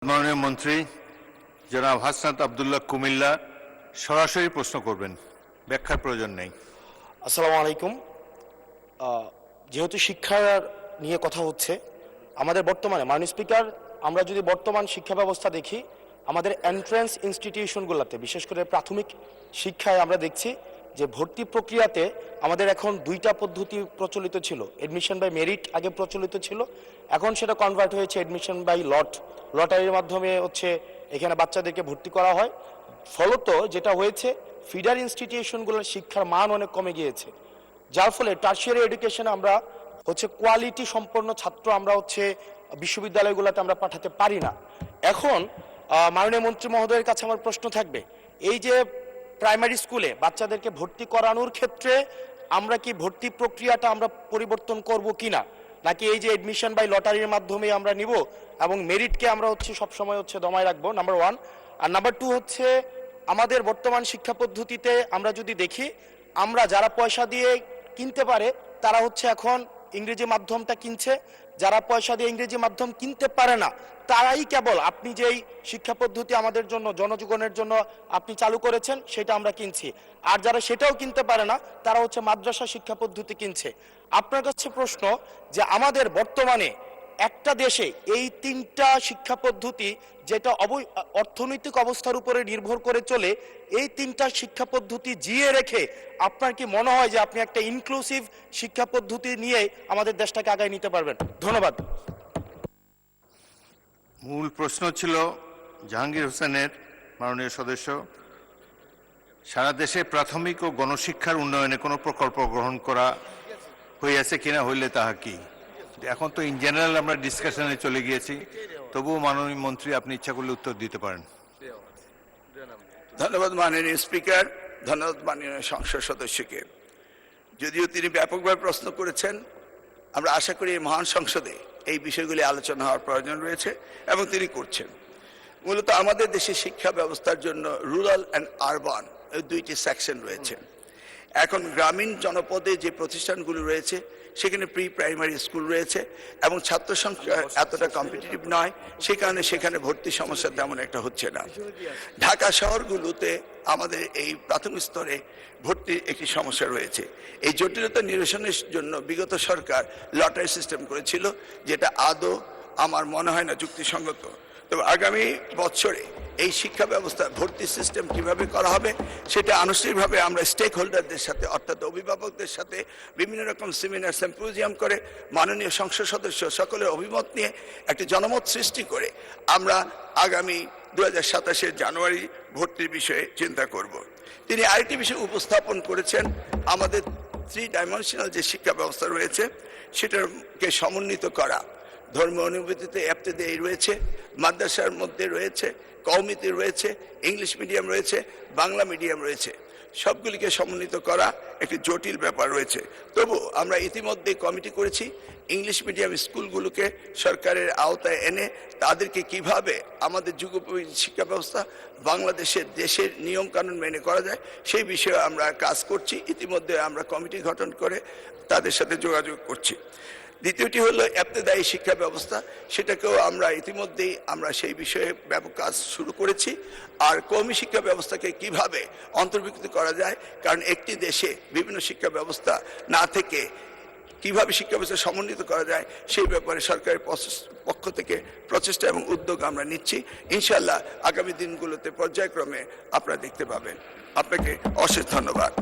মাননীয় মন্ত্রী জনাব হাসনাত আব্দুল্লাহ কুমিল্লা সরাসরি প্রশ্ন করবেন, ব্যাখ্যার প্রয়োজন নেই। আসসালামু আলাইকুম। যেহেতু শিক্ষার নিয়ে কথা হচ্ছে, আমাদের বর্তমানে মাননীয় স্পিকার, আমরা যদি বর্তমান শিক্ষা ব্যবস্থা দেখি, আমাদের এন্ট্রান্স ইনস্টিটিউশনগুলোতে বিশেষ করে প্রাথমিক শিক্ষায় আমরা দেখছি যে ভর্তি প্রক্রিয়াতে আমাদের এখন দুইটা পদ্ধতি প্রচলিত ছিল। এডমিশন বাই মেরিট আগে প্রচলিত ছিল, এখন সেটা কনভার্ট হয়েছে এডমিশন বাই লটারির মাধ্যমে এখানে বাচ্চাদেরকে ভর্তি করা হয়। ফলত যেটা হয়েছে, ফিডার ইনস্টিটিউশনগুলোর শিক্ষার মান অনেক কমে গিয়েছে, যার ফলে টার্সিয়ারি এডুকেশনে আমরা কোয়ালিটি সম্পন্ন ছাত্র আমরা বিশ্ববিদ্যালয়গুলোতে আমরা পাঠাতে পারি না। এখন মাননীয় মন্ত্রী মহোদয়ের কাছে আমার প্রশ্ন থাকবে, এই যে প্রাইমারি স্কুলে বাচ্চাদেরকে ভর্তি করানোর ক্ষেত্রে আমরা কি ভর্তি প্রক্রিয়াটা আমরা পরিবর্তন করব কিনা, নাকি এই যে এডমিশন বাই লটারির মাধ্যমে আমরা নিব এবং মেরিটকে আমরা সবসময় দমায় রাখবো, নাম্বার ওয়ান। আর নাম্বার টু আমাদের বর্তমান শিক্ষা পদ্ধতিতে আমরা যদি দেখি, আমরা যারা পয়সা দিয়ে কিনতে পারে তারা এখন ইংরেজি মাধ্যমটা কিনছে, যারা পয়সা দিয়ে ইংরেজি মাধ্যম কিনতে পারে না তারাই কেবল আপনি যেই শিক্ষা পদ্ধতি আমাদের জন্য জনজীবনের জন্য আপনি চালু করেছেন সেটা আমরা কিনছি, আর যারা সেটাও কিনতে পারে না তারা মাদ্রাসা শিক্ষা পদ্ধতি কিনছে। আপনার কাছে প্রশ্ন যে আমাদের বর্তমানে একটা দেশে এই তিনটা শিক্ষা পদ্ধতি যেটা অর্থনৈতিক অবস্থার উপরে নির্ভর করে চলে, এই তিনটা শিক্ষা পদ্ধতি জিয়ে রেখে আপনার কি মনে হয় যে আপনি একটা ইনক্লুসিভ শিক্ষা পদ্ধতি নিয়ে আমাদের দেশটাকে আগায় নিতে পারবেন? ধন্যবাদ। মূল প্রশ্ন ছিল জাহাঙ্গীর হোসেনের, মাননীয় সদস্য, সারা দেশে প্রাথমিক ও গণশিক্ষার উন্নয়নে কোনো প্রকল্প গ্রহণ করা হইয়াছে কিনা, হইলে তাহা কি? এখন তো ইন জেনারেল আমরা ডিসকাশনে চলে গিয়েছি, তবুও মাননীয় মন্ত্রী আপনি ইচ্ছা করলে উত্তর দিতে পারেন। ধন্যবাদ মাননীয় স্পিকার, ধন্যবাদ মাননীয় সংসদ সদস্যকে। যদিও তিনি ব্যাপকভাবে প্রশ্ন করেছেন, আমরা আশা করি এই মহান সংসদে এই বিষয়গুলি আলোচনা হওয়ার প্রয়োজন রয়েছে এবং তিনি করছেন। মূলত আমাদের দেশে শিক্ষা ব্যবস্থার জন্য রুরাল অ্যান্ড আরবান এই দুইটি সেকশন রয়েছে। এখন গ্রামীণ জনপদে যে প্রতিষ্ঠানগুলো রয়েছে সেখানে প্রি প্রাইমারি স্কুল রয়েছে এবং ছাত্র সংখ্যা এতটা কম্পিটিটিভ নয়, সে কারণে সেখানে ভর্তি সমস্যা তেমন একটা হচ্ছে না। ঢাকা শহরগুলোতে আমাদের এই প্রাথমিক স্তরে ভর্তির একটি সমস্যা রয়েছে। এই জটিলতা নিরসনের জন্য বিগত সরকার লটারি সিস্টেম করেছিল, যেটা আদৌ আমার মনে হয় না যুক্তিসঙ্গত। তবে আগামী বছরে এই শিক্ষা ব্যবস্থা ভর্তি সিস্টেম কিভাবে করা হবে সেটা আনুষ্ঠানিকভাবে আমরা স্টেক হোল্ডারদের সাথে, অর্থাৎ অভিভাবকদের সাথে বিভিন্ন রকম সেমিনার সিম্পোজিয়াম করে মাননীয় সংসদ সদস্য সকলের অভিমত নিয়ে একটি জনমত সৃষ্টি করে আমরা আগামী 2027 জানুয়ারি ভর্তির বিষয়ে চিন্তা করব। তিনি আরেকটি বিষয় উপস্থাপন করেছেন, আমাদের 3 ডাইমেনশনাল যে শিক্ষা ব্যবস্থা রয়েছে সেটাকে সমন্বিত করা। ধর্মীয় অনুভূতিতে ইবতেদায়ী রয়েছে, মাদ্রাসার মধ্যে রয়েছে, কওমিতে রয়েছে, ইংলিশ মিডিয়াম রয়েছে, বাংলা মিডিয়াম রয়েছে, সবগুলিকে সমন্বিত করা একটি জটিল ব্যাপার রয়েছে। তবু আমরা ইতিমধ্যে কমিটি করেছি ইংলিশ মিডিয়াম স্কুলগুলোকে সরকারের আওতায় এনে তাদেরকে কিভাবে আমাদের যুগোপযোগী শিক্ষা ব্যবস্থা বাংলাদেশের দেশের নিয়ম কানুন মেনে করা যায় সেই বিষয়ে আমরা কাজ করছি। ইতিমধ্যে আমরা কমিটি গঠন করে তাদের সাথে যোগাযোগ করছি। দ্বিতীয়টি হলো ইবতেদায়ী শিক্ষা ব্যবস্থা, সেটাকেও আমরা ইতিমধ্যেই সেই বিষয়ে ব্যাপক কাজ শুরু করেছি। আর কওমি শিক্ষা ব্যবস্থাকে কিভাবে অন্তর্ভুক্ত করা যায়, কারণ একটি দেশে বিভিন্ন শিক্ষা ব্যবস্থা না থেকে কিভাবে শিক্ষা ব্যবস্থা সমন্বিত করা যায় সেই ব্যাপারে সরকারের পক্ষ থেকে প্রচেষ্টা এবং উদ্যোগ আমরা নিচ্ছি। ইনশাআল্লাহ আগামী দিনগুলোতে পর্যায়ক্রমে আপনারা দেখতে পাবেন। আপনাকে অশেষ ধন্যবাদ।